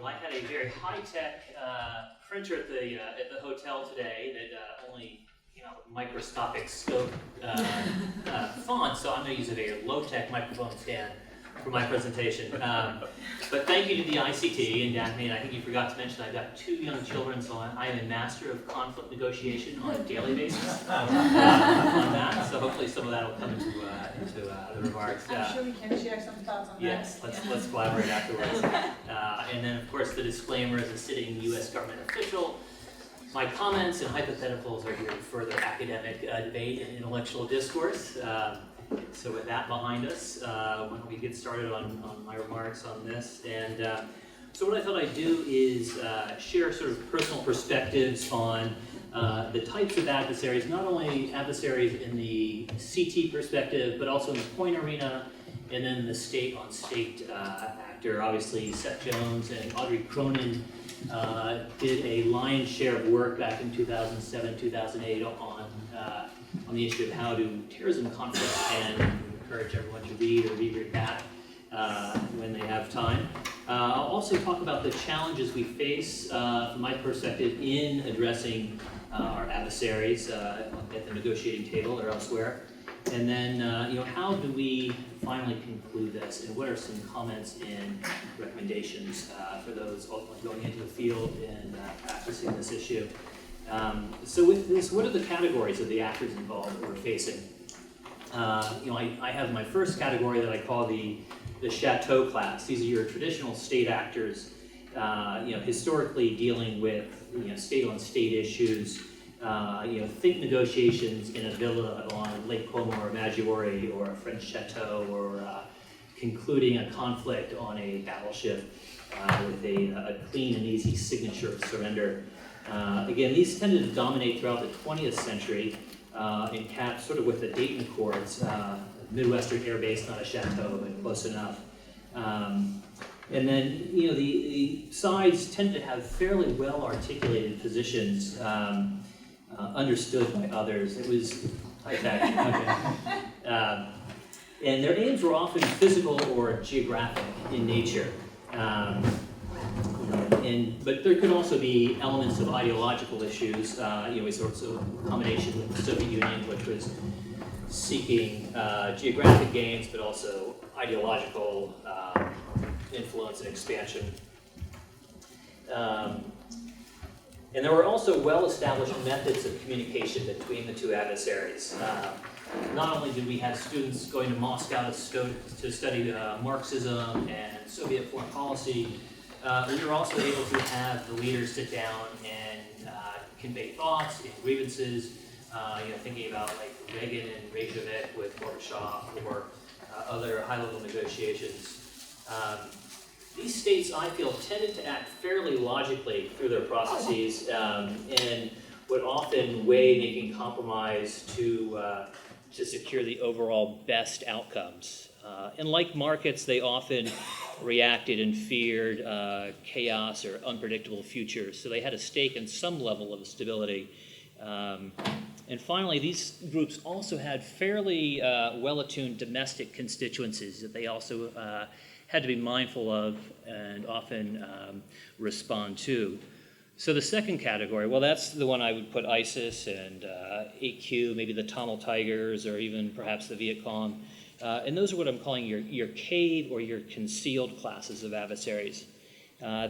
Well, I had a very high-tech printer at the hotel today that only came out with microscopic scope font, so I'm going to use a very low-tech microphone stand for my presentation. But thank you to the ICT and Daphne, and I think you forgot to mention I've got 2 young children, so I am a master of conflict negotiation on a daily basis on that. So hopefully some of that will come into the remarks. I'm sure we can share some thoughts on that. Yes, let's collaborate afterwards. And then, of course, the disclaimer as a sitting U.S. government official. My comments and hypotheticals are here to further academic debate and intellectual discourse. So with that behind us, why don't we get started on my remarks on this. And so what I thought I'd do is share sort of personal perspectives on the types of adversaries, not only adversaries in the CT perspective, but also in the point arena, and then the state-on-state actor. Obviously, Seth Jones and Audrey Cronin did a lion's share of work back in 2007, 2008 on the issue of how do terrorism conflicts, and encourage everyone to read or reread that when they have time. I'll also talk about the challenges we face, from my perspective, in addressing our adversaries at the negotiating table or elsewhere. And then, how do we finally conclude this, and what are some comments and recommendations for those going into the field and practicing this issue? So with this, what are the categories of the actors involved that we're facing? I have my first category that I call the chateau class. These are your traditional state actors, historically dealing with state-on-state issues. Think negotiations in a villa on Lake Como or Maggiore or a French chateau, or concluding a conflict on a battleship with a clean and easy signature of surrender. Again, these tended to dominate throughout the 20th century and cap sort of with the Dayton Accords, Midwestern air base, not a chateau, but close enough. And then, the sides tend to have fairly well-articulated positions, understood by others. It was high-tech. Okay. And their aims were often physical or geographic in nature. But there could also be elements of ideological issues, a sort of combination with the Soviet Union, which was seeking geographic gains, but also ideological influence and expansion. And there were also well-established methods of communication between the two adversaries. Not only did we have students going to Moscow to study Marxism and Soviet foreign policy, we were also able to have the leaders sit down and convey thoughts and grievances, thinking about like Reagan and Reykjavik with Gorbachev, or other high-level negotiations. These states, I feel, tended to act fairly logically through their processes, and would often weigh making compromise to secure the overall best outcomes. And like markets, they often reacted and feared chaos or unpredictable futures, so they had a stake in some level of stability. And finally, these groups also had fairly well-attuned domestic constituencies that they also had to be mindful of and often respond to. So the second category, well, that's the one I would put ISIS and AQ, maybe the Tamil Tigers, or even perhaps the Viet Cong. And those are what I'm calling your cave or your concealed classes of adversaries.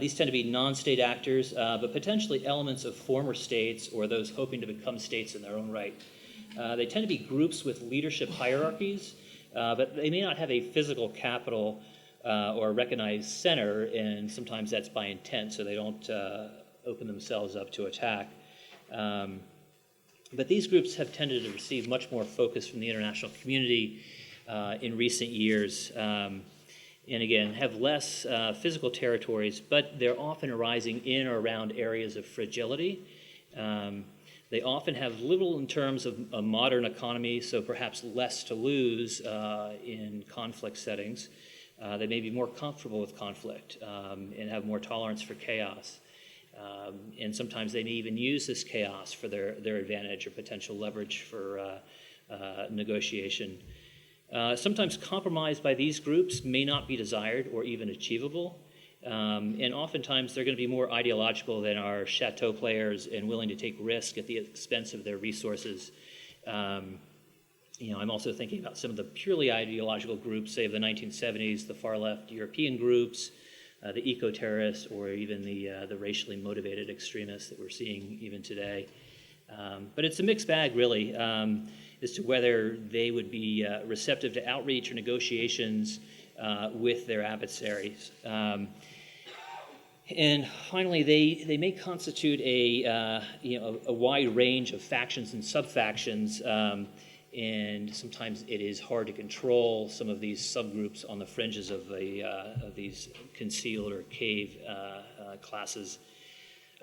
These tend to be non-state actors, but potentially elements of former states or those hoping to become states in their own right. They tend to be groups with leadership hierarchies, but they may not have a physical capital or a recognized center, and sometimes that's by intent, so they don't open themselves up to attack. But these groups have tended to receive much more focus from the international community in recent years, and again, have less physical territories, but they're often arising in or around areas of fragility. They often have little in terms of a modern economy, so perhaps less to lose in conflict settings. They may be more comfortable with conflict and have more tolerance for chaos. And sometimes they may even use this chaos for their advantage or potential leverage for negotiation. Sometimes compromise by these groups may not be desired or even achievable, And oftentimes they're going to be more ideological than our chateau players and willing to take risk at the expense of their resources. I'm also thinking about some of the purely ideological groups, say of the 1970s, the far-left European groups, the eco-terrorists, or even the racially motivated extremists that we're seeing even today. But it's a mixed bag, really, as to whether they would be receptive to outreach or negotiations with their adversaries. And finally, they may constitute a wide range of factions and sub-factions, and sometimes it is hard to control some of these subgroups on the fringes of these concealed or cave classes.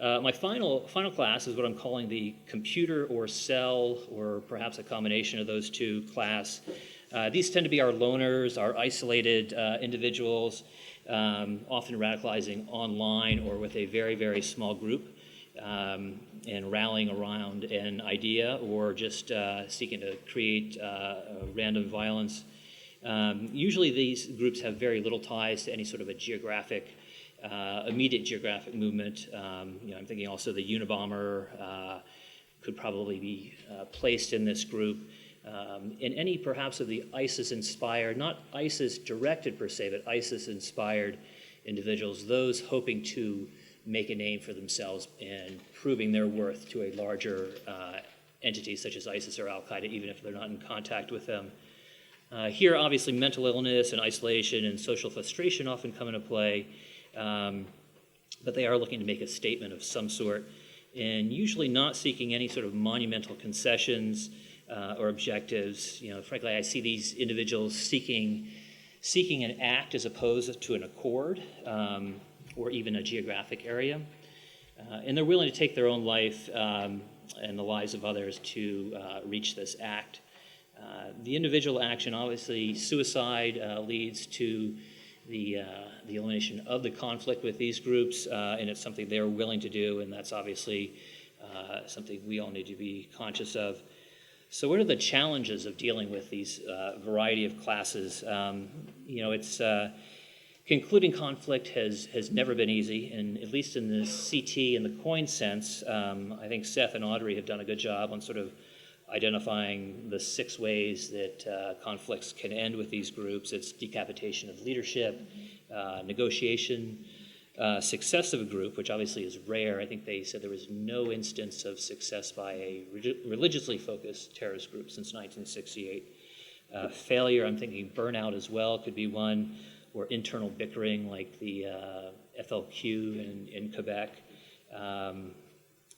My final class is what I'm calling the computer or cell, or perhaps a combination of those two class. These tend to be our loners, our isolated individuals, often radicalizing online or with a very, very small group, and rallying around an idea or just seeking to create random violence. Usually these groups have very little ties to any sort of a immediate geographic movement. I'm thinking also the Unabomber could probably be placed in this group. In any perhaps of the ISIS-inspired, not ISIS-directed per se, but ISIS-inspired individuals, those hoping to make a name for themselves and proving their worth to a larger entity such as ISIS or Al-Qaeda, even if they're not in contact with them. Here, obviously, mental illness and isolation and social frustration often come into play, but they are looking to make a statement of some sort, and usually not seeking any sort of monumental concessions or objectives. Frankly, I see these individuals seeking an act as opposed to an accord, or even a geographic area. And they're willing to take their own life and the lives of others to reach this act. The individual action, obviously, suicide leads to the elimination of the conflict with these groups, and it's something they're willing to do, and that's obviously something we all need to be conscious of. So what are the challenges of dealing with these variety of classes? It's concluding conflict has never been easy, and at least in the CT and the coin sense, I think Seth and Audrey have done a good job on sort of identifying the 6 ways that conflicts can end with these groups. It's decapitation of leadership, negotiation, success of a group, which obviously is rare. I think they said there was no instance of success by a religiously focused terrorist group since 1968. Failure, I'm thinking burnout as well could be one, or internal bickering like the FLQ in Quebec.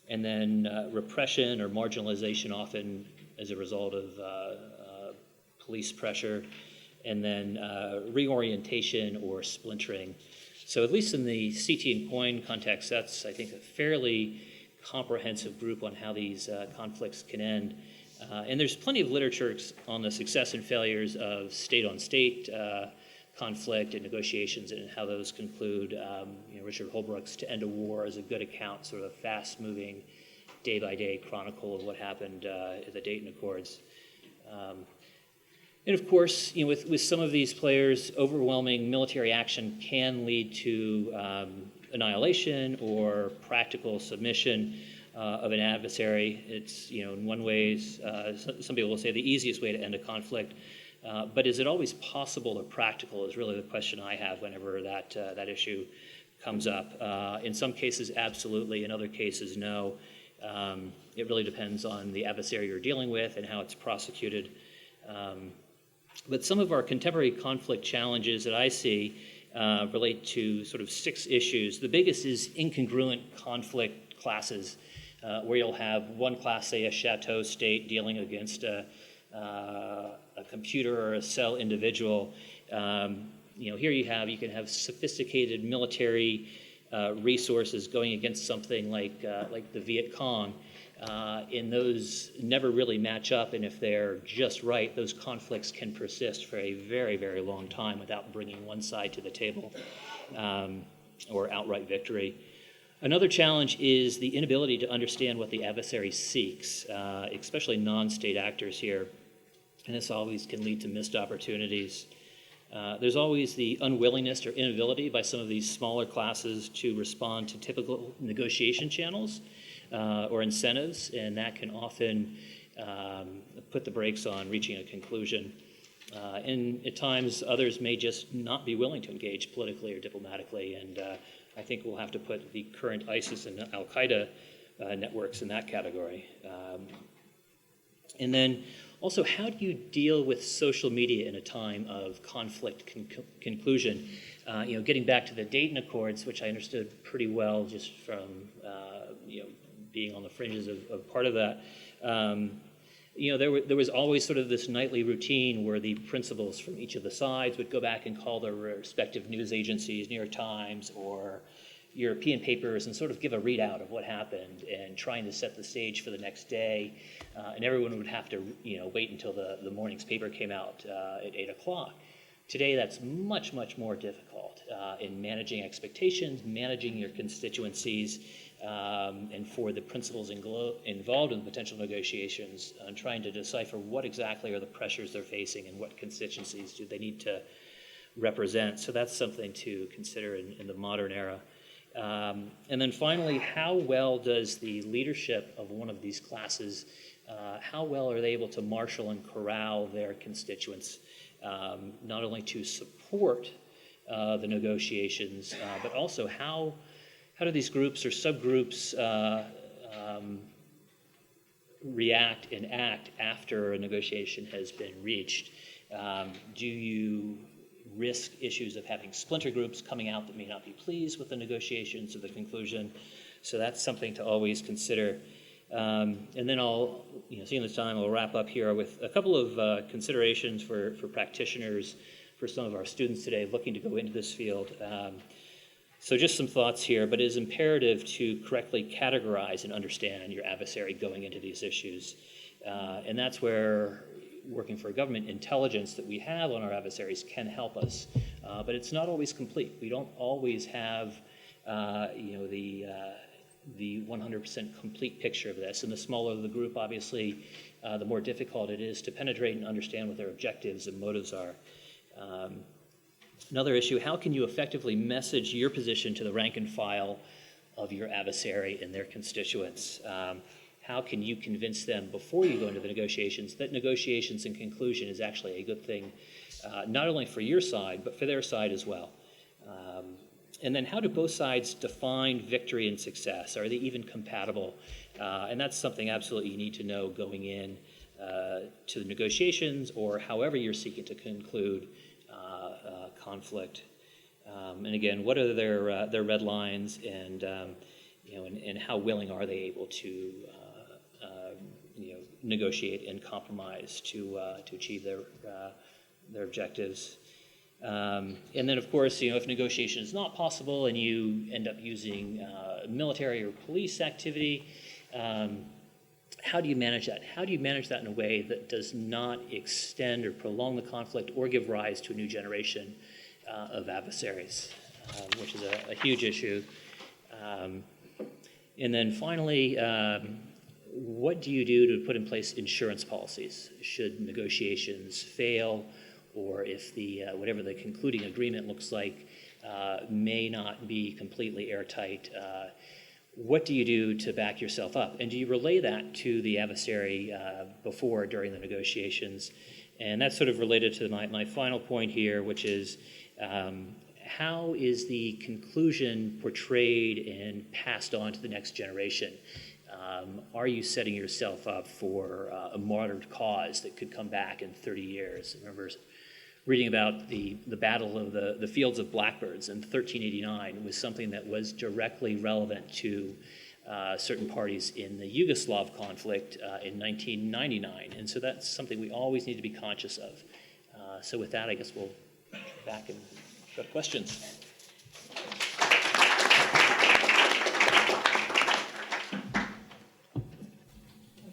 And then repression or marginalization, often as a result of police pressure, and then reorientation or splintering. So at least in the CT and coin context, that's, I think, a fairly comprehensive group on how these conflicts can end. And there's plenty of literature on the success and failures of state-on-state conflict and negotiations and how those conclude. Richard Holbrook's To End a War is a good account, sort of a fast-moving, day-by-day chronicle of what happened at the Dayton Accords. And of course, with some of these players, overwhelming military action can lead to annihilation or practical submission of an adversary. It's, in one way, some people will say the easiest way to end a conflict. But is it always possible or practical is really the question I have whenever that issue comes up. In some cases, absolutely. In other cases, no. It really depends on the adversary you're dealing with and how it's prosecuted. But some of our contemporary conflict challenges that I see relate to sort of 6 issues. The biggest is incongruent conflict classes, where you'll have one class, say a chateau state, dealing against a computer or a cell individual. Here you can have sophisticated military resources going against something like the Viet Cong, and those never really match up, and if they're just right, those conflicts can persist for a very, very long time without bringing one side to the table or outright victory. Another challenge is the inability to understand what the adversary seeks, especially non-state actors here, and this always can lead to missed opportunities. There's always the unwillingness or inability by some of these smaller classes to respond to typical negotiation channels or incentives, and that can often put the brakes on reaching a conclusion. And at times, others may just not be willing to engage politically or diplomatically, and I think we'll have to put the current ISIS and Al-Qaeda networks in that category. And then also, how do you deal with social media in a time of conflict conclusion? Getting back to the Dayton Accords, which I understood pretty well just from being on the fringes of part of that. There was always sort of this nightly routine where the principals from each of the sides would go back and call their respective news agencies, New York Times or European papers, and sort of give a readout of what happened and trying to set the stage for the next day. And everyone would have to wait until the morning's paper came out at 8 o'clock. Today, that's much, much more difficult in managing expectations, managing your constituencies, and for the principals involved in potential negotiations, and trying to decipher what exactly are the pressures they're facing and what constituencies do they need to represent. So that's something to consider in the modern era. And then finally, how well does the leadership of one of these classes, how well are they able to marshal and corral their constituents, not only to support the negotiations, but also how do these groups or subgroups react and act after a negotiation has been reached? Do you risk issues of having splinter groups coming out that may not be pleased with the negotiations or the conclusion? So that's something to always consider. And then I'll, seeing the time, I'll wrap up here with a couple of considerations for practitioners, for some of our students today looking to go into this field. So just some thoughts here, but it is imperative to correctly categorize and understand your adversary going into these issues. And that's where working for government intelligence that we have on our adversaries can help us, but it's not always complete. We don't always have, the 100% complete picture of this. And the smaller the group, obviously, the more difficult it is to penetrate and understand what their objectives and motives are. Another issue, how can you effectively message your position to the rank and file of your adversary and their constituents? How can you convince them before you go into the negotiations that negotiations and conclusion is actually a good thing, not only for your side, but for their side as well? And then how do both sides define victory and success? Are they even compatible? And that's something absolutely you need to know going in to the negotiations or however you're seeking to conclude conflict. And again, what are their red lines, and and how willing are they able to negotiate and compromise to achieve their objectives. And then, of course, if negotiation is not possible and you end up using military or police activity, how do you manage that? How do you manage that in a way that does not extend or prolong the conflict or give rise to a new generation of adversaries, which is a huge issue. And then finally, what do you do to put in place insurance policies should negotiations fail, or if the whatever the concluding agreement looks like may not be completely airtight? What do you do to back yourself up? And do you relay that to the adversary before or during the negotiations? And that's sort of related to my final point here, which is how is the conclusion portrayed and passed on to the next generation? Are you setting yourself up for a martyred cause that could come back in 30 years? I remember reading about the Battle of the Fields of Blackbirds in 1389 was something that was directly relevant to certain parties in the Yugoslav conflict in 1999. And so that's something we always need to be conscious of. So with that, I guess we'll back and go to questions.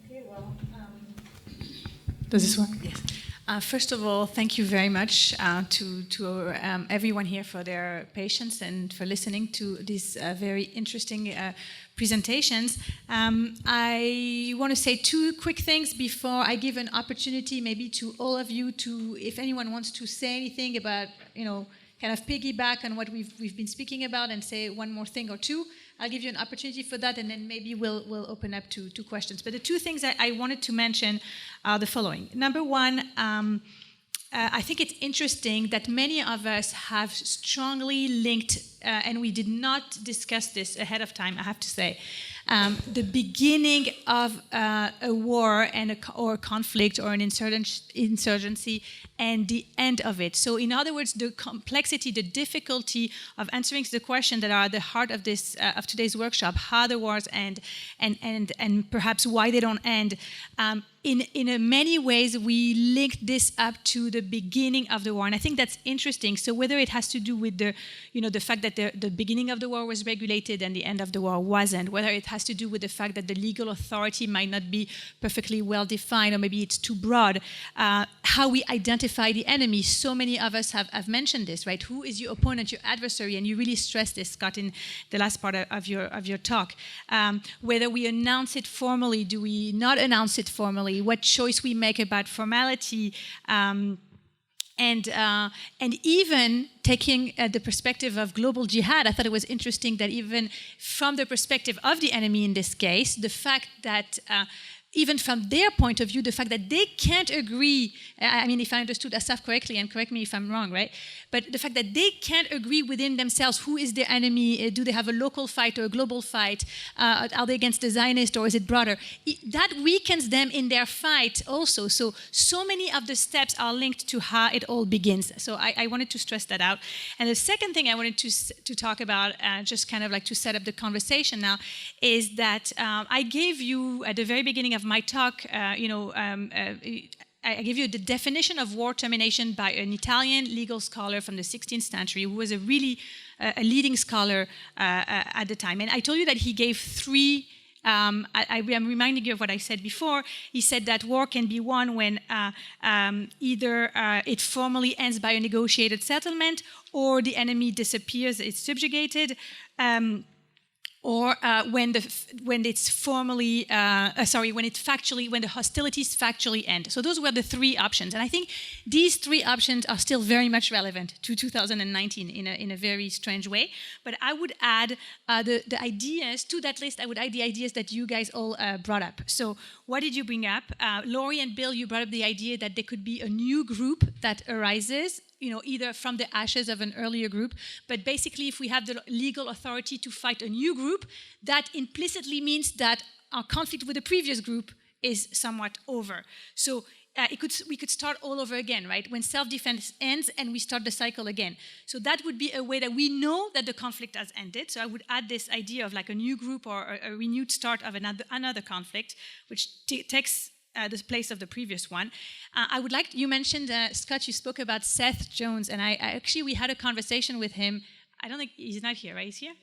Okay, well, does this work? Yes. First of all, thank you very much to everyone here for their patience and for listening to these very interesting presentations. I want to say two quick things before I give an opportunity maybe to all of you to, if anyone wants to say anything about, kind of piggyback on what we've been speaking about and say one more thing or two. I'll give you an opportunity for that, and then maybe we'll open up to questions. But the two things that I wanted to mention are the following. Number one, I think it's interesting that many of us have strongly linked, and we did not discuss this ahead of time, I have to say, the beginning of a war and or conflict or an insurgency and the end of it. So in other words, the complexity, the difficulty of answering the questions that are at the heart of this of today's workshop, how the wars end and perhaps why they don't end. In many ways, we linked this up to the beginning of the war, and I think that's interesting. So whether it has to do with the fact that the beginning of the war was regulated and the end of the war wasn't, whether it has to do with the fact that the legal authority might not be perfectly well defined, or maybe it's too broad, how we identify the enemy. So many of us have mentioned this, right? Who is your opponent, your adversary? And you really stressed this, Scott, in the last part of your talk. Whether we announce it formally, do we not announce it formally? What choice we make about formality, and even taking the perspective of global jihad, I thought it was interesting that even from the perspective of the enemy in this case, the fact that even from their point of view, the fact that they can't agree, I mean, if I understood Asaf correctly, and correct me if I'm wrong, right? But the fact that they can't agree within themselves who is their enemy, do they have a local fight or a global fight? Are they against the Zionists or is it broader? That weakens them in their fight also. So many of the steps are linked to how it all begins. So I wanted to stress that out. And the second thing I wanted to talk about, just kind of like to set up the conversation now, is that I gave you at the very beginning of my talk, I gave you the definition of war termination by an Italian legal scholar from the 16th century who was a really a leading scholar at the time. And I told you that he gave three. I'm reminding you of what I said before. He said that war can be won when either it formally ends by a negotiated settlement, or the enemy disappears, it's subjugated, or when it's formally, when the hostilities factually end. So those were the three options, and I think these three options are still very much relevant to 2019 in a very strange way. But I would add the ideas to that list. I would add the ideas that you guys all brought up. So what did you bring up? Laurie and Bill, you brought up the idea that there could be a new group that arises, either from the ashes of an earlier group, but basically if we have the legal authority to fight a new group, that implicitly means that our conflict with the previous group is somewhat over. So we could start all over again, right? When self-defense ends and we start the cycle again. So that would be a way that we know that the conflict has ended. So I would add this idea of like a new group or a renewed start of another conflict, which takes the place of the previous one. I would like, you mentioned, Scott, you spoke about Seth Jones, and we had a conversation with him. I don't think, he's not here, right? He's here?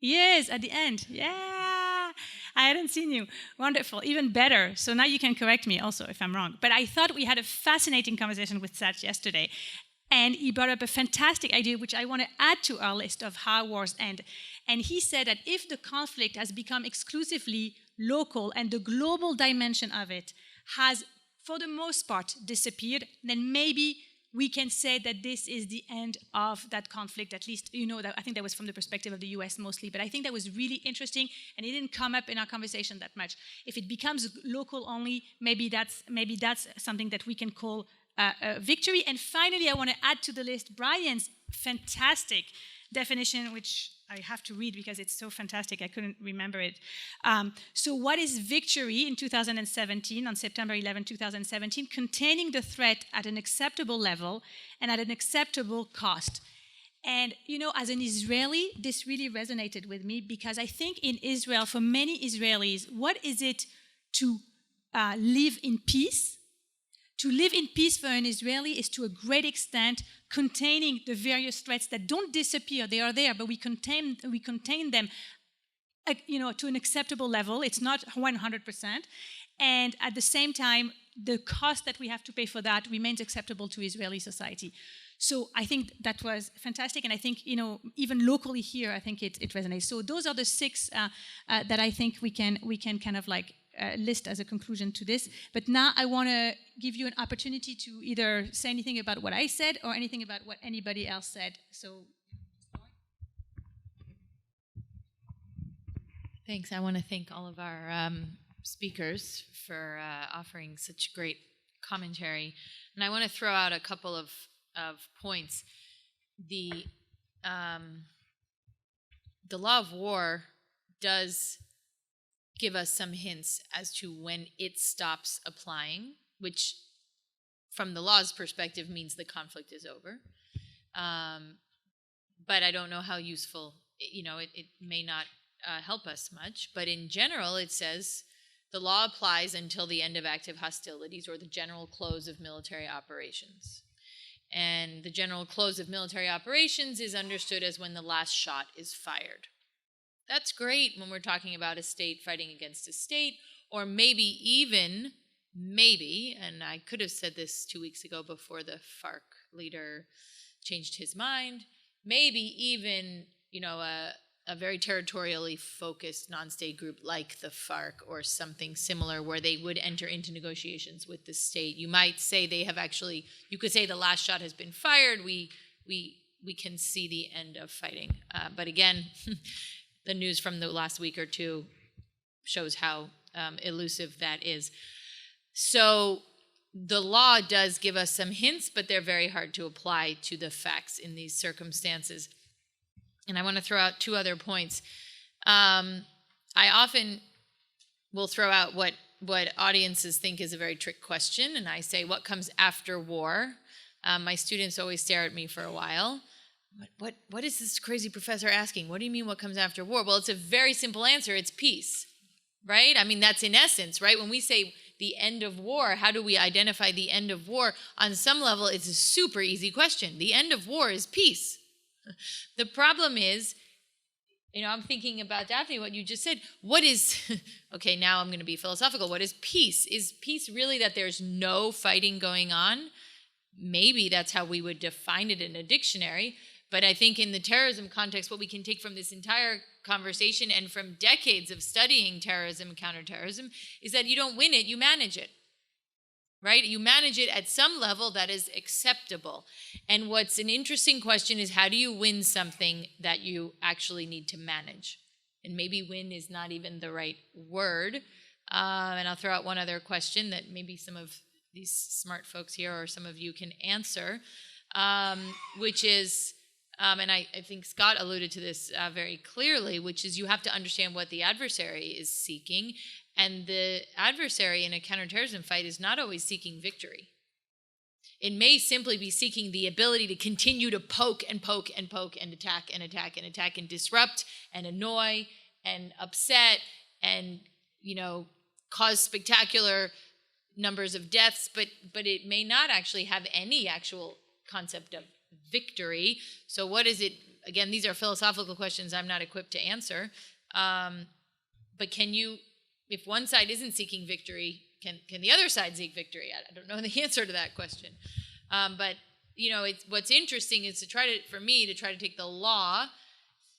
He is, at the end. Yeah, I hadn't seen you. Wonderful, even better. So now you can correct me also if I'm wrong. But I thought we had a fascinating conversation with Seth yesterday, and he brought up a fantastic idea, which I want to add to our list of how wars end. And he said that if the conflict has become exclusively local and the global dimension of it has, for the most part, disappeared, then maybe we can say that this is the end of that conflict. At least, that I think that was from the perspective of the US mostly, but I think that was really interesting, and it didn't come up in our conversation that much. If it becomes local only, maybe that's something that we can call a victory. And finally, I want to add to the list Brian's fantastic definition, which I have to read because it's so fantastic, I couldn't remember it. So what is victory in 2017, on September 11, 2017? Containing the threat at an acceptable level and at an acceptable cost. And, as an Israeli, this really resonated with me because I think in Israel, for many Israelis, what is it to live in peace? To live in peace for an Israeli is to a great extent containing the various threats that don't disappear. They are there, but we contain them, to an acceptable level. It's not 100%. And at the same time, the cost that we have to pay for that remains acceptable to Israeli society. So I think that was fantastic, and I think, you know, even locally here, I think it resonates. So those are the 6 that I think we can kind of like list as a conclusion to this. But now I want to give you an opportunity to either say anything about what I said or anything about what anybody else said. So. Thanks. I want to thank all of our speakers for offering such great commentary. And I want to throw out a couple of points. The law of war does give us some hints as to when it stops applying, which from the law's perspective means the conflict is over. But I don't know how useful, you know, it may not help us much. But in general, it says the law applies until the end of active hostilities or the general close of military operations. And the general close of military operations is understood as when the last shot is fired. That's great when we're talking about a state fighting against a state, or maybe even, and I could have said this 2 weeks ago before the FARC leader changed his mind, maybe even, you know, a very territorially focused non-state group like the FARC or something similar where they would enter into negotiations with the state. You might say they have actually, you could say the last shot has been fired, we can see the end of fighting. But again, the news from the last week or two shows how elusive that is. So the law does give us some hints, but they're very hard to apply to the facts in these circumstances. And I want to throw out 2 other points. I often will throw out what audiences think is a very trick question, and I say, what comes after war? My students always stare at me for a while. What is this crazy professor asking? What do you mean what comes after war? Well, it's a very simple answer. It's peace, right? I mean, that's in essence, right? When we say the end of war, how do we identify the end of war? On some level, it's a super easy question. The end of war is peace. The problem is, you know, I'm thinking about, Daphne, what you just said. What is, okay, now I'm going to be philosophical. What is peace? Is peace really that there's no fighting going on? Maybe that's how we would define it in a dictionary. But I think in the terrorism context, what we can take from this entire conversation and from decades of studying terrorism and counterterrorism is that you don't win it, you manage it. Right? You manage it at some level that is acceptable. And what's an interesting question is, how do you win something that you actually need to manage? And maybe win is not even the right word. And I'll throw out one other question that maybe some of these smart folks here or some of you can answer, which is, and I think Scott alluded to this very clearly, which is you have to understand what the adversary is seeking. And the adversary in a counterterrorism fight is not always seeking victory. It may simply be seeking the ability to continue to poke and poke and poke and attack and attack and attack and disrupt and annoy and upset and, you know, cause spectacular numbers of deaths, but it may not actually have any actual concept of victory. So what is it? Again, these are philosophical questions I'm not equipped to answer. But can you, if one side isn't seeking victory, can the other side seek victory? I don't know the answer to that question. But, you know, what's interesting is to try to take the law,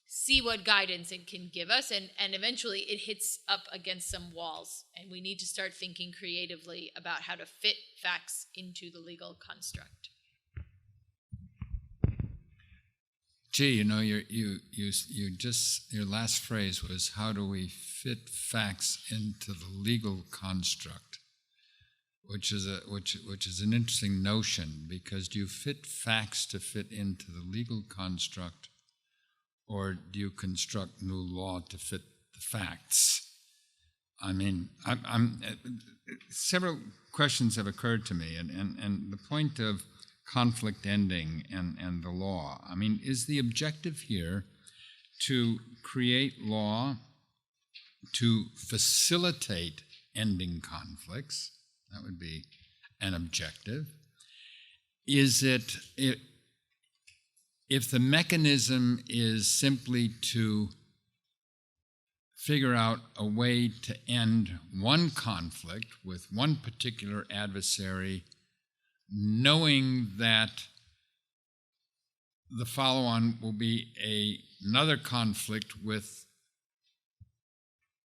see what guidance it can give us, and eventually it hits up against some walls. And we need to start thinking creatively about how to fit facts into the legal construct. Gee, you know, you just, your last phrase was, how do we fit facts into the legal construct? Which is an interesting notion, because do you fit facts to fit into the legal construct, or do you construct new law to fit the facts? I mean, several questions have occurred to me, and the point of conflict ending and the law. I mean, is the objective here to create law to facilitate ending conflicts? That would be an objective. Is it, if the mechanism is simply to figure out a way to end one conflict with one particular adversary, knowing that the follow-on will be another conflict with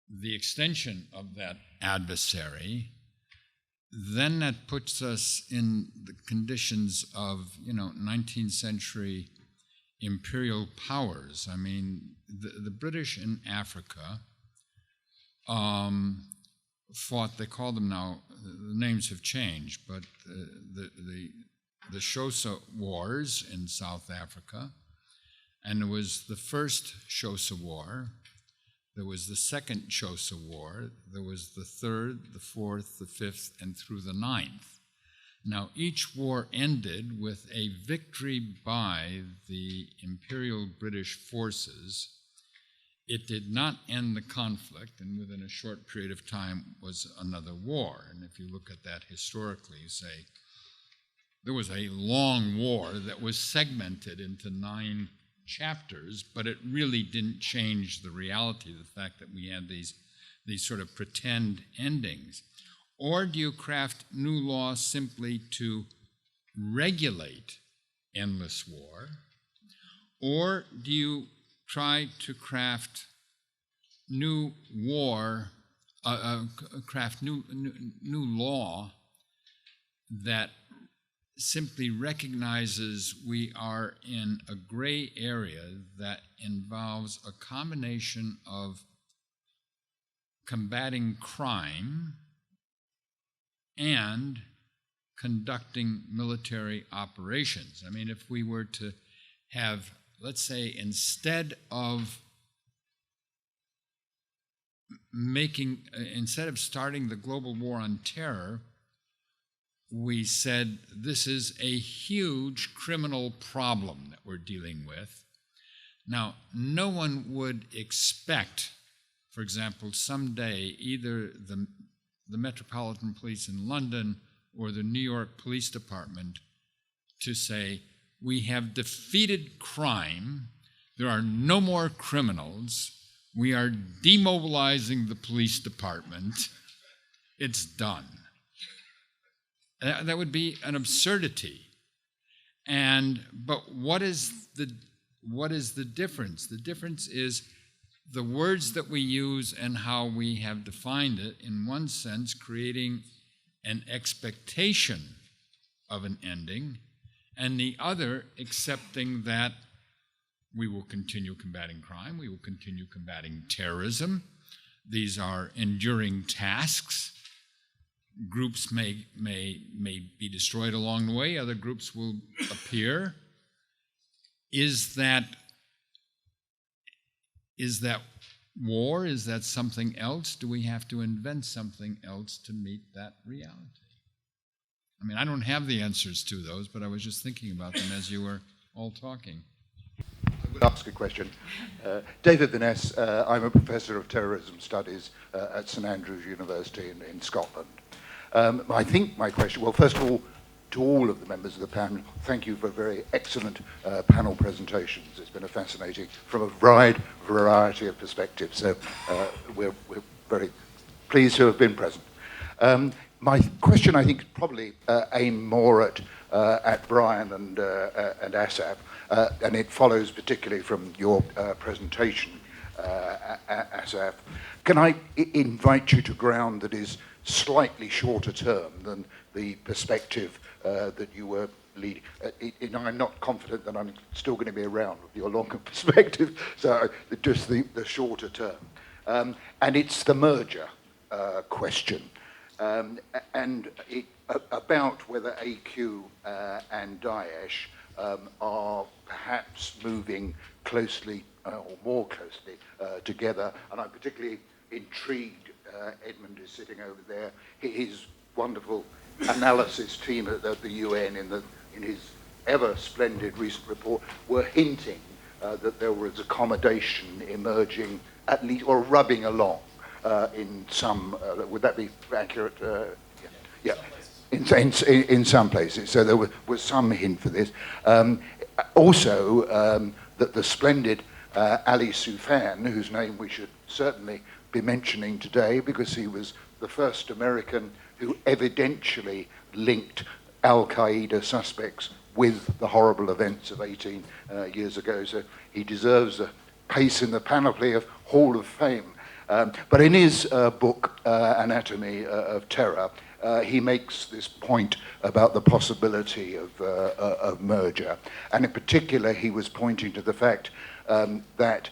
the extension of that adversary, then that puts us in the conditions of, 19th century imperial powers. I mean, the British in Africa fought, they call them now, the names have changed, but the Xhosa Wars in South Africa, and there was the first Xhosa War, there was the second Xhosa War, there was the third, the fourth, the fifth, and through the ninth. Now, each war ended with a victory by the Imperial British forces. It did not end the conflict, and within a short period of time was another war. And if you look at that historically, you say, there was a long war that was segmented into 9 chapters, but it really didn't change the reality of the fact that we had these sort of pretend endings. Or do you craft new law simply to regulate endless war? Or do you try to craft new war, craft new law that simply recognizes we are in a gray area that involves a combination of combating crime and conducting military operations? I mean, if we were to have, let's say, instead of starting the global war on terror, we said this is a huge criminal problem that we're dealing with. Now, no one would expect, for example, someday either the Metropolitan Police in London or the New York Police Department to say, we have defeated crime, there are no more criminals, we are demobilizing the police department, it's done. That would be an absurdity. But what is the difference? The difference is the words that we use and how we have defined it, in one sense, creating an expectation of an ending, and the other accepting that we will continue combating crime, we will continue combating terrorism. These are enduring tasks. Groups may be destroyed along the way, other groups will appear. Is that war? Is that something else? Do we have to invent something else to meet that reality? I mean, I don't have the answers to those, but I was just thinking about them as you were all talking. I would ask a question. David Vaness, I'm a professor of terrorism studies at St Andrews University in Scotland. I think my question, well, first of all, to all of the members of the panel, thank you for very excellent panel presentations. It's been a fascinating, from a wide variety of perspectives. So we're very pleased to have been present. My question, I think, probably aimed more at Brian and Asaf, and it follows particularly from your presentation, Asaf. Can I invite you to ground that is slightly shorter term than the perspective that you were leading? I'm not confident that I'm still going to be around with your longer perspective, so just the shorter term. And it's the merger question, and about whether AQ and Daesh are perhaps moving closely or more closely together. And I'm particularly intrigued, Edmund is sitting over there, his wonderful analysis team at the UN in his ever splendid recent report were hinting that there was accommodation emerging, at least, or rubbing along in some, would that be accurate? Yeah. In some places. So there was some hint for this. Also, that the splendid Ali Soufan, whose name we should certainly be mentioning today because he was the first American who evidentially linked Al-Qaeda suspects with the horrible events of 18 years ago. So he deserves a place in the panoply of Hall of Fame. But in his book, Anatomy of Terror, he makes this point about the possibility of merger. And in particular, he was pointing to the fact that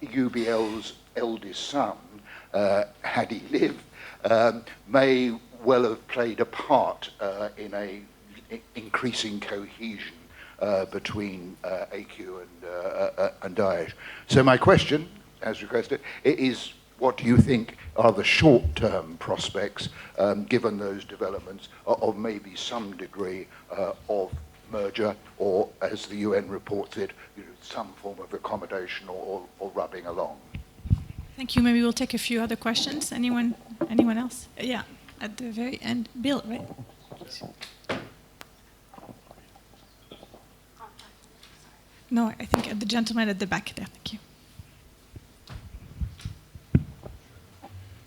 UBL's eldest son, had he lived, may well have played a part in a increasing cohesion between AQ and Daesh. So my question, as requested, is what do you think are the short-term prospects, given those developments, of maybe some degree of merger, or as the UN reports it, some form of accommodation or rubbing along? Thank you. Maybe we'll take a few other questions. Anyone else? Yeah, at the very end. Bill, right? No, I think the gentleman at the back there. Thank you.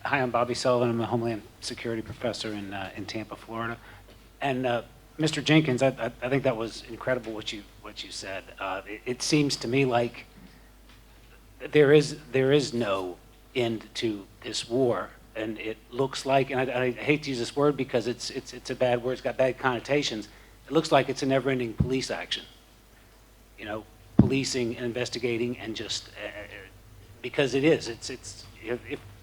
Hi, I'm Bobby Sullivan. I'm a Homeland Security professor in Tampa, Florida. And Mr. Jenkins, I think that was incredible what you said. It seems to me like there is no end to this war, and it looks like, and I hate to use this word because it's a bad word. It's got bad connotations. It looks like it's a never-ending police action. You know, policing and investigating, and just because it is.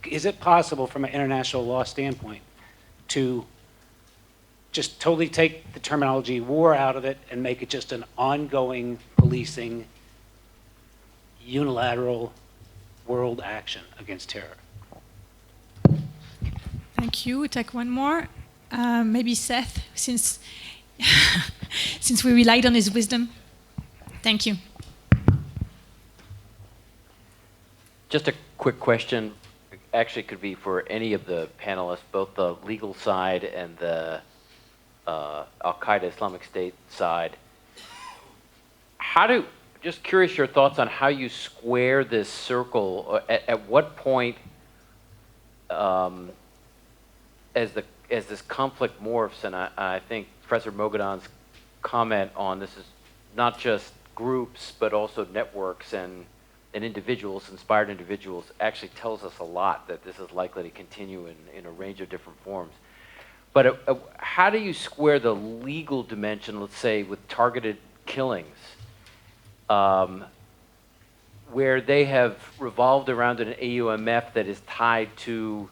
Is it possible from an international law standpoint to just totally take the terminology war out of it and make it just an ongoing policing, unilateral world action against terror? Thank you. We'll take one more. Maybe Seth, since we relied on his wisdom. Thank you. Just a quick question. Actually, could be for any of the panelists, both the legal side and the Al-Qaeda Islamic State side. Just curious your thoughts on how you square this circle. At what point, as this conflict morphs, and I think Professor Mogadon's comment on this is not just groups, but also networks and individuals, inspired individuals, actually tells us a lot that this is likely to continue in a range of different forms. But how do you square the legal dimension, let's say, with targeted killings, where they have revolved around an AUMF that is tied to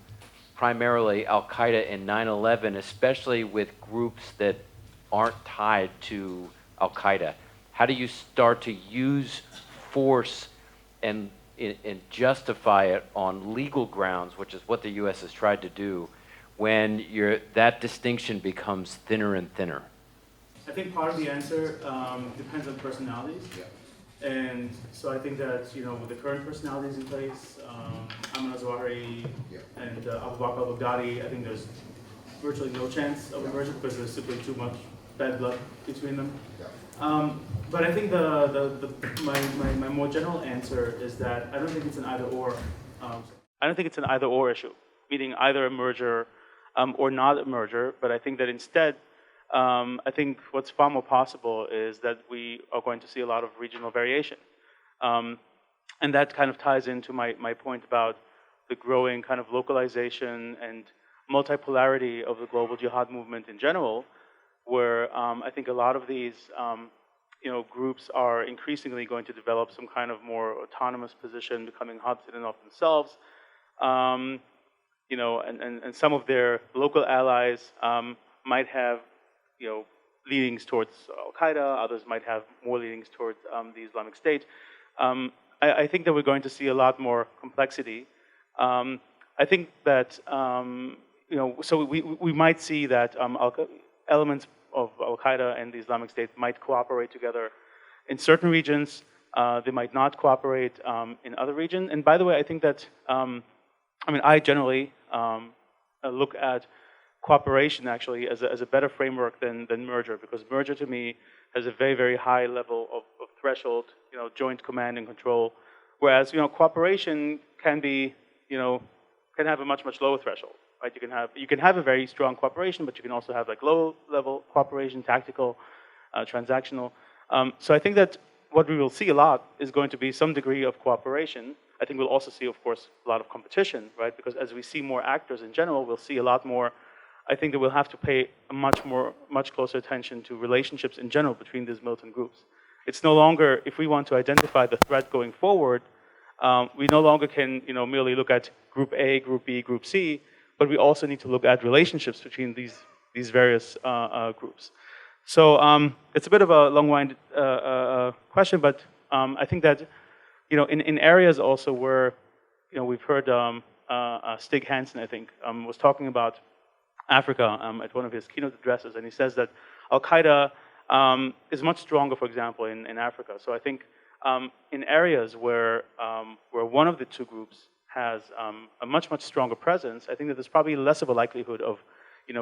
primarily Al-Qaeda and 9/11, especially with groups that aren't tied to Al-Qaeda? How do you start to use force and justify it on legal grounds, which is what the U.S. has tried to do, when that distinction becomes thinner and thinner? I think part of the answer depends on personalities. Yeah. And so I think that, with the current personalities in place, Ayman al-Zawahiri and Abu Bakr al-Baghdadi, I think there's virtually no chance of a merger because there's simply too much bad blood between them. Yeah. But I think my more general answer is that I don't think it's an either-or. I don't think it's an either-or issue, meaning either a merger or not a merger. But I think that instead, I think what's far more possible is that we are going to see a lot of regional variation. And that kind of ties into my point about the growing kind of localization and multipolarity of the global jihad movement in general, where I think a lot of these groups are increasingly going to develop some kind of more autonomous position, becoming hubs in and of themselves. And some of their local allies might have leanings towards Al-Qaeda, others might have more leanings towards the Islamic State. I think that we're going to see a lot more complexity. I think that, so we might see that elements of Al-Qaeda and the Islamic State might cooperate together in certain regions. They might not cooperate in other regions. And by the way, I think that, I generally look at cooperation actually as a better framework than merger, because merger to me has a very, very high level of threshold, joint command and control Whereas, cooperation can be, can have a much, much lower threshold, right? You can have a very strong cooperation, but you can also have like low-level cooperation, tactical, transactional. So I think that what we will see a lot is going to be some degree of cooperation. I think we'll also see, of course, a lot of competition, right? Because as we see more actors in general, we'll see a lot more. I think that we'll have to pay a much closer attention to relationships in general between these militant groups. It's no longer, if we want to identify the threat going forward, we no longer can, merely look at Group A, Group B, Group C, but we also need to look at relationships between these various groups. So it's a bit of a long-winded question, but I think that, in areas also where, we've heard Stig Hansen, I think, was talking about Africa at one of his keynote addresses, and he says that Al-Qaeda is much stronger, for example, in Africa. So I think in areas where one of the two groups has a much, much stronger presence, I think that there's probably less of a likelihood of,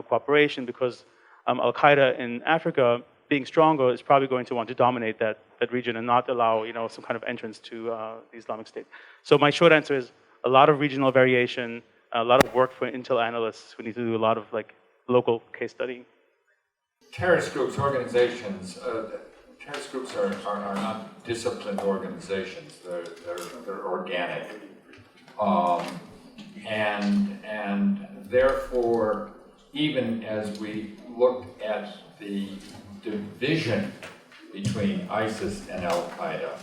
cooperation, because Al-Qaeda in Africa, being stronger, is probably going to want to dominate that region and not allow, some kind of entrance to the Islamic State. So my short answer is a lot of regional variation, a lot of work for intel analysts. We need to do a lot of local case studying. Terrorist groups, organizations, terrorist groups are not disciplined organizations. They're organic, and therefore, even as we look at the division between ISIS and Al-Qaeda,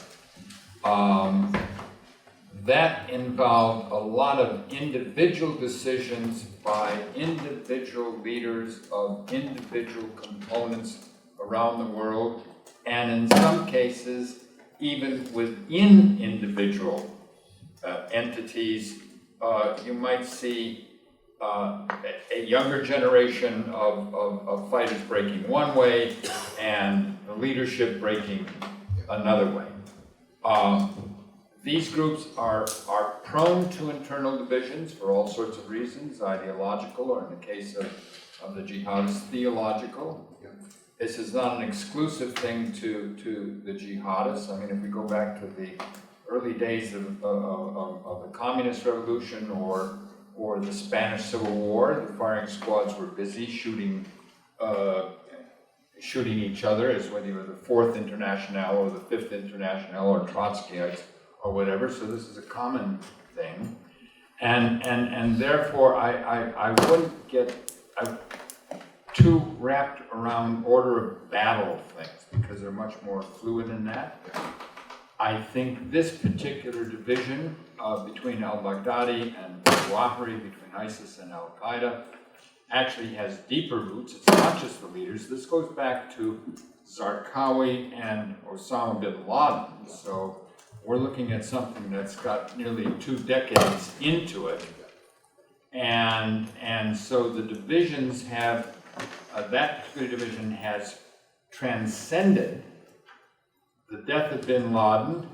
that involved a lot of individual decisions by individual leaders of individual components around the world, and in some cases, even within individual entities, you might see a younger generation of fighters breaking one way and the leadership breaking another way. These groups are prone to internal divisions for all sorts of reasons, ideological, or in the case of the jihadists, theological. This is not an exclusive thing to the jihadists. I mean, if we go back to the early days of the Communist Revolution or the Spanish Civil War, the firing squads were busy shooting each other, as whether you were the 4th International or the 5th International or Trotskyites or whatever. So this is a common thing, and therefore I wouldn't get too wrapped around order of battle things, because they're much more fluid than that. I think this particular division between al-Baghdadi and al-Zawahiri, between ISIS and Al-Qaeda, actually has deeper roots. It's not just the leaders. This goes back to Zarqawi and Osama bin Laden. So we're looking at something that's got nearly 2 decades into it. And so the divisions have, that particular division has transcended the death of bin Laden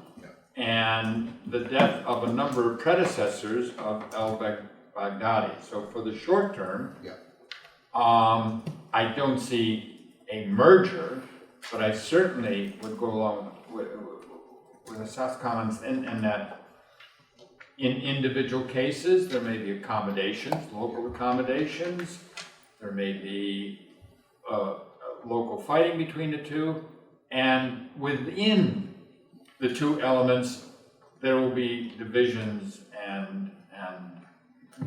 and the death of a number of predecessors of al-Baghdadi. So for the short term, I don't see a merger, but I certainly would go along with Asaf's comments in that in individual cases, there may be accommodations, local accommodations, there may be local fighting between the two, and within the two elements, there will be divisions and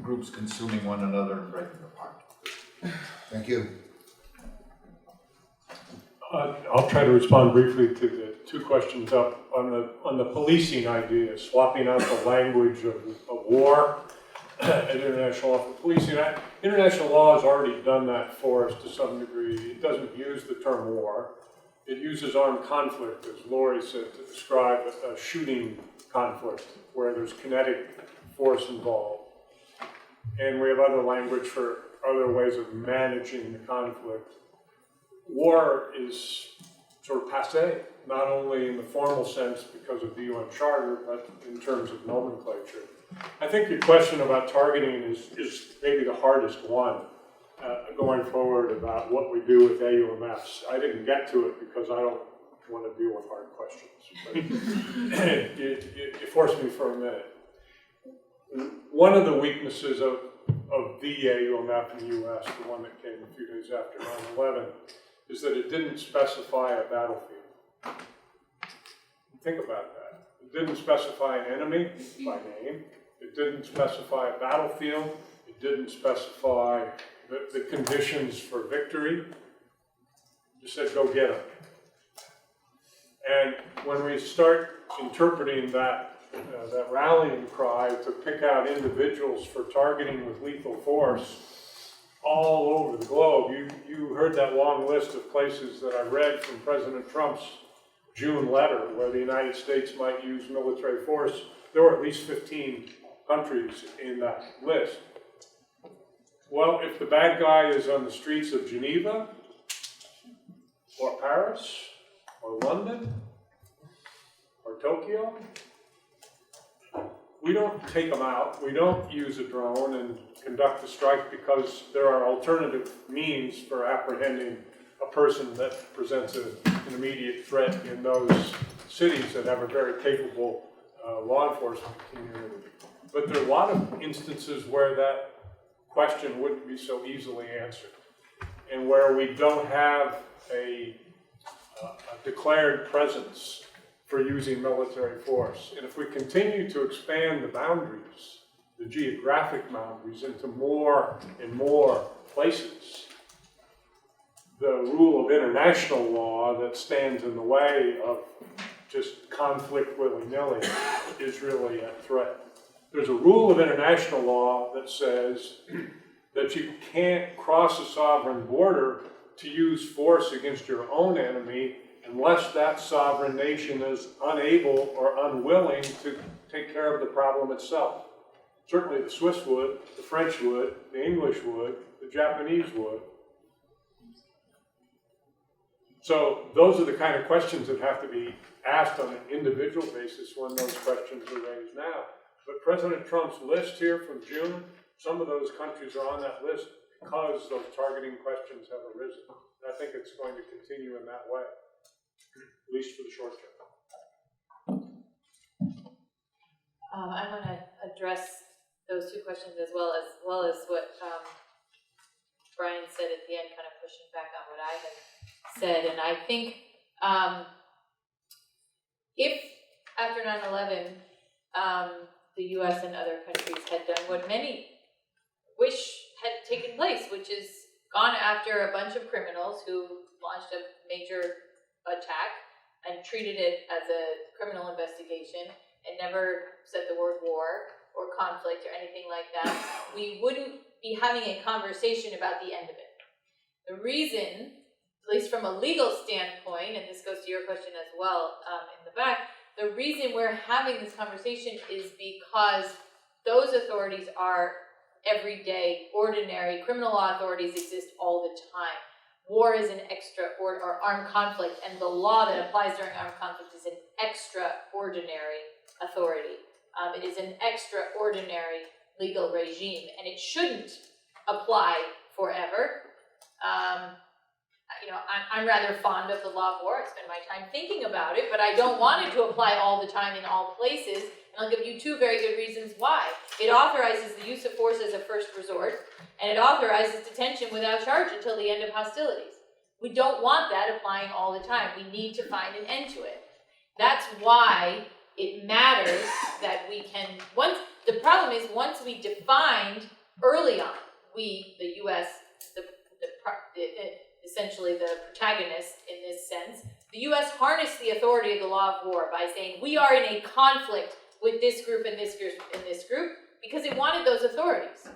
groups consuming one another and breaking apart. Thank you. I'll try to respond briefly to the 2 questions up on the policing idea, swapping out the language of war and international law for policing. International law has already done that for us to some degree. It doesn't use the term war. It uses armed conflict, as Lori said, to describe a shooting conflict where there's kinetic force involved. And we have other language for other ways of managing the conflict. War is sort of passé, not only in the formal sense because of the UN Charter, but in terms of nomenclature. I think your question about targeting is maybe the hardest one going forward about what we do with AUMFs. I didn't get to it because I don't want to deal with hard questions. But you forced me for a minute. One of the weaknesses of the AUMF in the U.S., the one that came a few days after 9/11, is that it didn't specify a battlefield. Think about that. It didn't specify an enemy by name. It didn't specify a battlefield. It didn't specify the conditions for victory. It just said, go get them. And when we start interpreting that rallying cry to pick out individuals for targeting with lethal force all over the globe, you heard that long list of places that I read from President Trump's June letter where the United States might use military force. There were at least 15 countries in that list. Well, if the bad guy is on the streets of Geneva, or Paris, or London, or Tokyo, we don't take them out. We don't use a drone and conduct a strike because there are alternative means for apprehending a person that presents an immediate threat in those cities that have a very capable law enforcement community. But there are a lot of instances where that question wouldn't be so easily answered, and where we don't have a declared presence for using military force. And if we continue to expand the boundaries, the geographic boundaries, into more and more places, the rule of international law that stands in the way of just conflict willy-nilly is really at threat. There's a rule of international law that says that you can't cross a sovereign border to use force against your own enemy unless that sovereign nation is unable or unwilling to take care of the problem itself. Certainly the Swiss would, the French would, the English would, the Japanese would. So those are the kind of questions that have to be asked on an individual basis when those questions are raised now. But President Trump's list here from June, some of those countries are on that list because those targeting questions have arisen. And I think it's going to continue in that way, at least for the short term. I want to address those two questions as well as what Brian said at the end, kind of pushing back on what I had said. And I think if after 9/11, the U.S. and other countries had done what many wish had taken place, which is gone after a bunch of criminals who launched a major attack and treated it as a criminal investigation and never said the word war or conflict or anything like that, we wouldn't be having a conversation about the end of it. The reason, at least from a legal standpoint, and this goes to your question as well in the back, the reason we're having this conversation is because those authorities are everyday, ordinary. Criminal law authorities exist all the time. War is an or armed conflict, and the law that applies during armed conflict is an extraordinary authority. It is an extraordinary legal regime, and it shouldn't apply forever. I'm rather fond of the law of war. I spend my time thinking about it, but I don't want it to apply all the time in all places. And I'll give you two very good reasons why. It authorizes the use of force as a first resort, and it authorizes detention without charge until the end of hostilities. We don't want that applying all the time. We need to find an end to it. That's why it matters that we can, the problem is once we defined early on, we, the U.S., essentially the protagonist in this sense, the U.S. harnessed the authority of the law of war by saying we are in a conflict with this group and this group and this group because it wanted those authorities.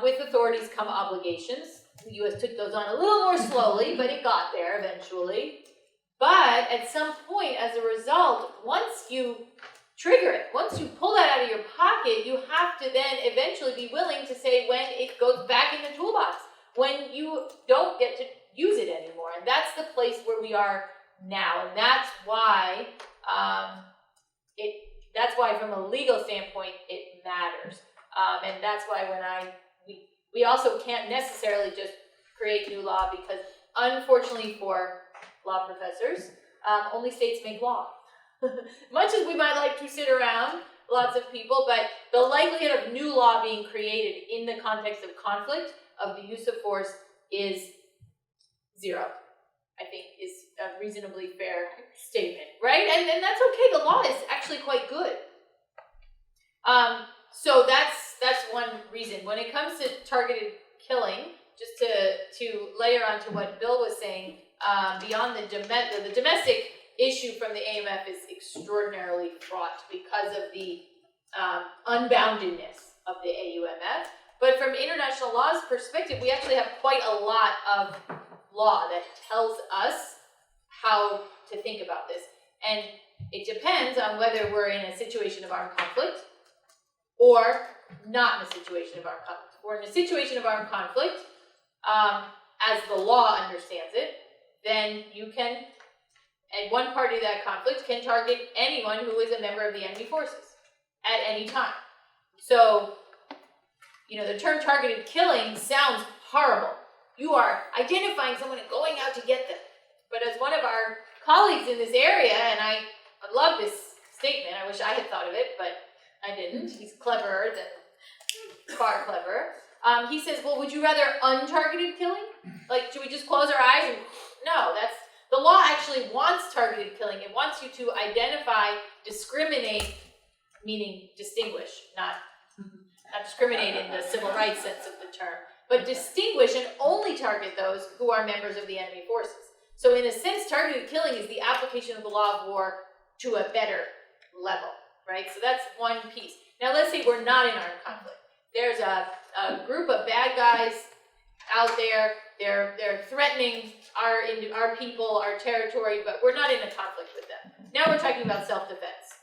With authorities come obligations. The U.S. took those on a little more slowly, but it got there eventually. But at some point, as a result, once you trigger it, once you pull that out of your pocket, you have to then eventually be willing to say when it goes back in the toolbox, when you don't get to use it anymore. And that's the place where we are now. And that's why from a legal standpoint, it matters. And that's why we also can't necessarily just create new law because unfortunately for law professors, only states make law. Much as we might like to sit around, lots of people, but the likelihood of new law being created in the context of conflict, of the use of force, is zero, I think, is a reasonably fair statement, right? And that's okay, the law is actually quite good. So that's one reason. When it comes to targeted killing, just to layer onto what Bill was saying, beyond the domestic issue from the AMF is extraordinarily fraught because of the unboundedness of the AUMF. But from international law's perspective, we actually have quite a lot of law that tells us how to think about this. And it depends on whether we're in a situation of armed conflict or not in a situation of armed conflict. If we're in a situation of armed conflict, as the law understands it, then you can, and one party of that conflict can target anyone who is a member of the enemy forces at any time. So, the term targeted killing sounds horrible. You are identifying someone and going out to get them. But as one of our colleagues in this area, and I love this statement, I wish I had thought of it, but I didn't. He's cleverer than far cleverer. He says, well, would you rather untargeted killing? Like, should we just close our eyes and, no, the law actually wants targeted killing. It wants you to identify, discriminate, meaning distinguish, not discriminate in the civil rights sense of the term, but distinguish and only target those who are members of the enemy forces. So in a sense, targeted killing is the application of the law of war to a better level, right? So that's one piece. Now let's say we're not in armed conflict. There's a group of bad guys out there. They're threatening our people, our territory, but we're not in a conflict with them. Now we're talking about self-defense.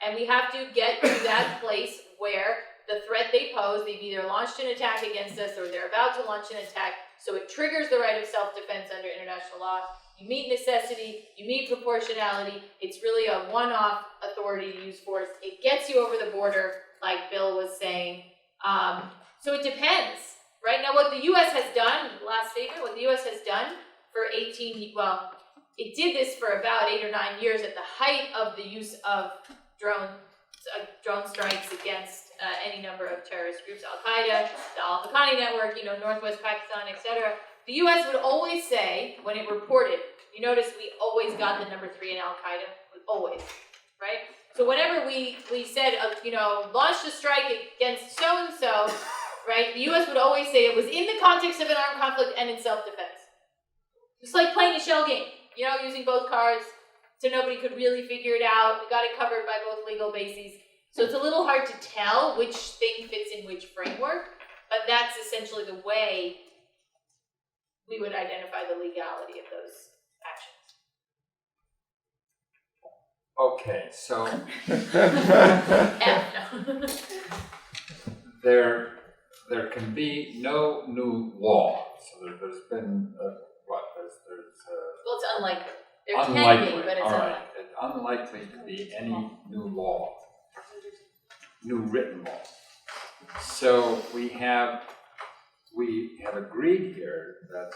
And we have to get to that place where the threat they pose, they've either launched an attack against us or they're about to launch an attack, so it triggers the right of self-defense under international law. You meet necessity, you meet proportionality, it's really a one-off authority to use force. It gets you over the border, like Bill was saying. So it depends, right? Now what the U.S. has done, last statement, what the U.S. has done for it did this for about 8 or 9 years at the height of the use of drone strikes against any number of terrorist groups, Al-Qaeda, the Al-Haqqani network, Northwest Pakistan, etc. The U.S. would always say, when it reported, you notice we always got the number 3 in Al-Qaeda, always, right? So whenever we said, launched a strike against so-and-so, right, the U.S. would always say it was in the context of an armed conflict and in self-defense. Just like playing a shell game, using both cards so nobody could really figure it out. We got it covered by both legal bases. So it's a little hard to tell which thing fits in which framework, but that's essentially the way we would identify the legality of those actions. Okay, so No. there can be no new law. So there's been Well, it's unlikely. There unlikely. can be, but it's All right. unlikely. It's unlikely to be any new law, new written law. So we have agreed here that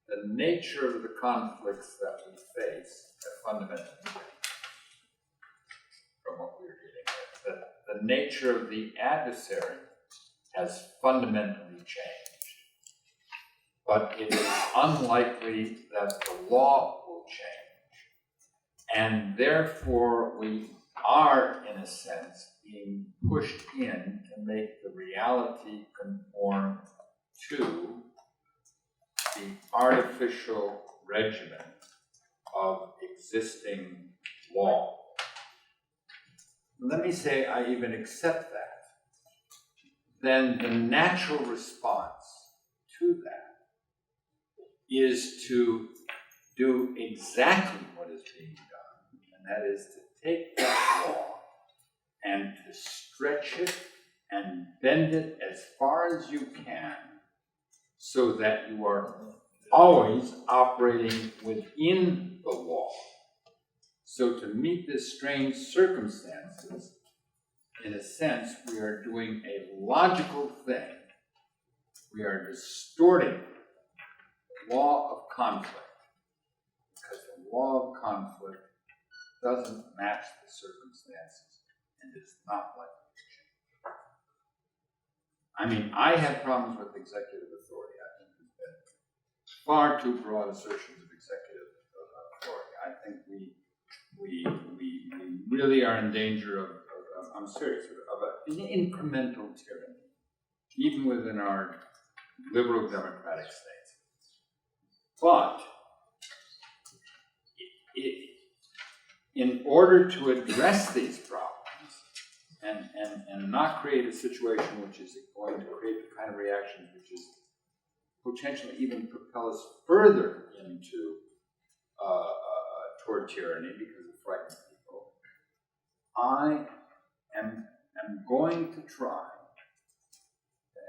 the nature of the conflicts that we face have fundamentally changed from what we were dealing with. That the nature of the adversary has fundamentally changed. But it is unlikely that the law will change. And therefore, we are, in a sense, being pushed in to make the reality conform to the artificial regimen of existing law. Let me say I even accept that. Then the natural response to that is to do exactly what is being done, and that is to take that law and to stretch it and bend it as far as you can so that you are always operating within the law. So to meet this strange circumstances, in a sense, we are doing a logical thing. We are distorting the law of conflict, law of conflict doesn't match the circumstances and is not likely to change. I mean, I have problems with executive authority. I think there's been far too broad assertions of executive authority. I think we really are in danger of I'm serious, of an incremental tyranny, even within our liberal democratic states. But in order to address these problems and not create a situation which is going to create the kind of reactions which is potentially even propel us further into toward tyranny because of frightening people, I am going to try,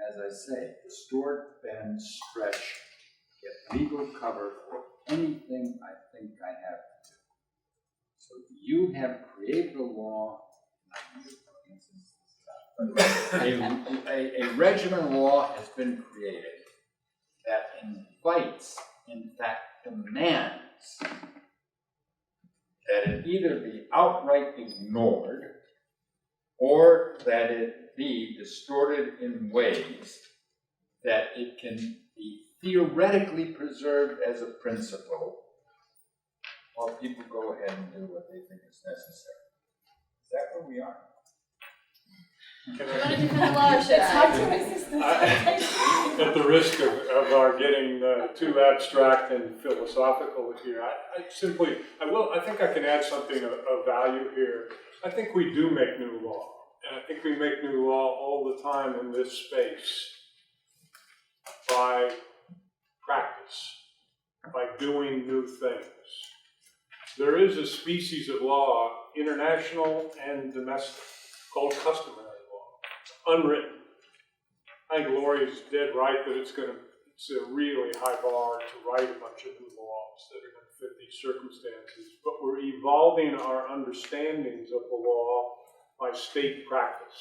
as I say, distort, bend, stretch, get legal cover for anything I think I have to do. So you have created a law, a regimen law has been created that invites, in fact demands, that it either be outright ignored or that it be distorted in ways that it can be theoretically preserved as a principle, while people go ahead and do what they think is necessary. Is that where we are? You want to defend the law or should I? At the risk of our getting too abstract and philosophical here, I think I can add something of value here. I think we do make new law, and I think we make new law all the time in this space by practice, by doing new things. There is a species of law, international and domestic, called customary law. It's unwritten. I think Lori's dead right that it's a really high bar to write a bunch of new laws that are going to fit these circumstances. But we're evolving our understandings of the law by state practice.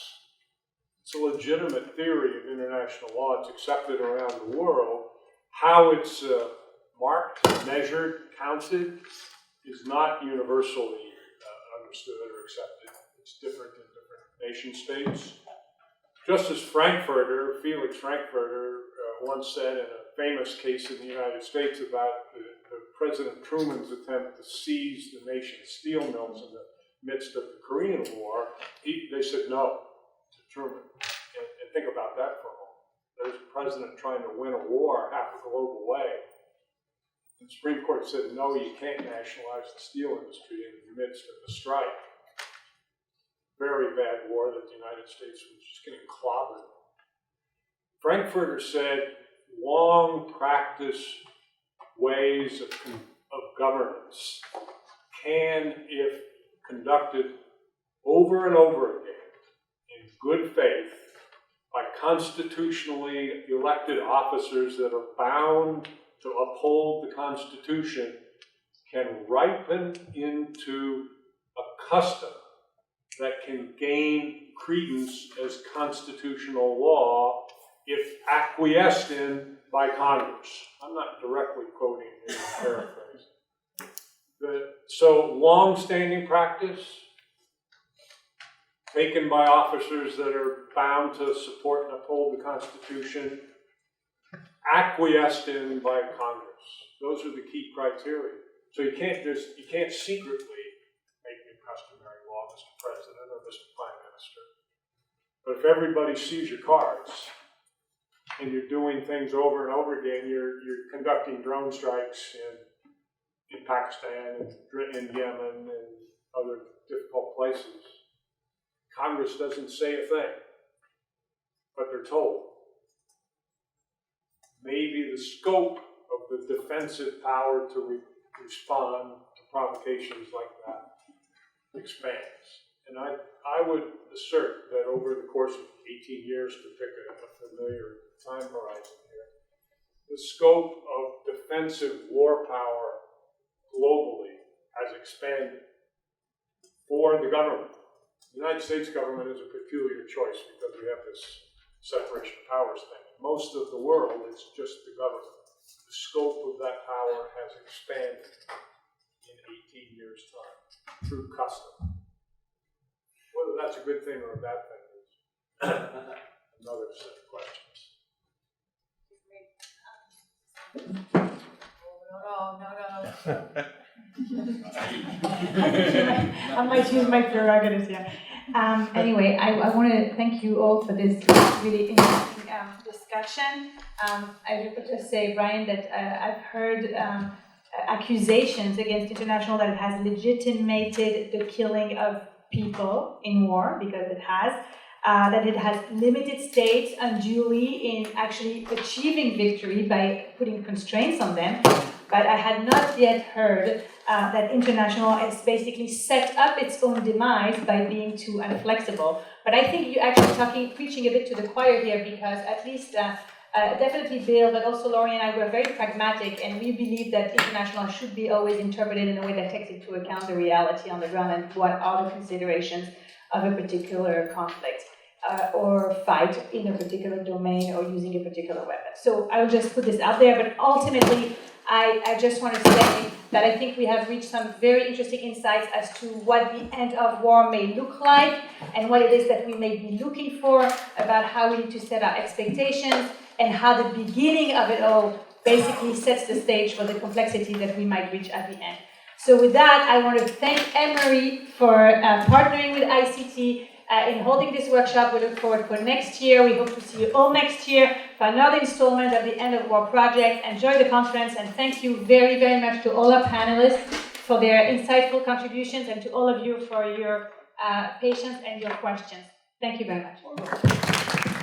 It's a legitimate theory of international law. It's accepted around the world. How it's marked, measured, counted is not universally understood or accepted. It's different in different nation states. Justice Felix Frankfurter, once said in a famous case in the United States about the President Truman's attempt to seize the nation's steel mills in the midst of the Korean War, they said no to Truman. And think about that for a moment. There's a president trying to win a war half a globe away. And the Supreme Court said, no, you can't nationalize the steel industry in the midst of the strike. Very bad war that the United States was just getting clobbered. Frankfurter said, long practice ways of governance can, if conducted over and over again in good faith by constitutionally elected officers that are bound to uphold the Constitution, can ripen into a custom that can gain credence as constitutional law if acquiesced in by Congress. I'm not directly quoting here, I'm paraphrasing. So long-standing practice taken by officers that are bound to support and uphold the Constitution, acquiesced in by Congress. Those are the key criteria. So you can't secretly make new customary law, Mr. President or Mr. Prime Minister. But if everybody sees your cards and you're doing things over and over again, you're conducting drone strikes in Pakistan and in Yemen and other difficult places. Congress doesn't say a thing, but they're told. Maybe the scope of the defensive power to respond to provocations like that expands. And I would assert that over the course of 18 years, to pick a familiar time horizon here, the scope of defensive war power globally has expanded for the government. The United States government is a peculiar choice because we have this separation of powers thing. Most of the world, it's just the government. The scope of that power has expanded in 18 years' time through custom. Whether that's a good thing or a bad thing is another set of questions. I might use my prerogatives here. Anyway, I want to thank you all for this really interesting discussion. I would just say, Brian, that I've heard accusations against international that it has legitimated the killing of people in war, because it has. That it has limited states unduly in actually achieving victory by putting constraints on them. But I had not yet heard that international has basically set up its own demise by being too inflexible. But I think you're actually preaching a bit to the choir here, because at least definitely Bill, but also Laurie and I were very pragmatic, and we believe that international should be always interpreted in a way that takes into account the reality on the ground and what are the considerations of a particular conflict or fight in a particular domain or using a particular weapon. So I will just put this out there, but ultimately I just want to say that I think we have reached some very interesting insights as to what the end of war may look like and what it is that we may be looking for, about how we need to set our expectations, and how the beginning of it all basically sets the stage for the complexity that we might reach at the end. So with that, I want to thank Anne-Marie for partnering with ICT in holding this workshop. We look forward for next year. We hope to see you all next year for another installment of the End of War Project. Enjoy the conference, and thank you very, very much to all our panelists for their insightful contributions, and to all of you for your patience and your questions. Thank you very much.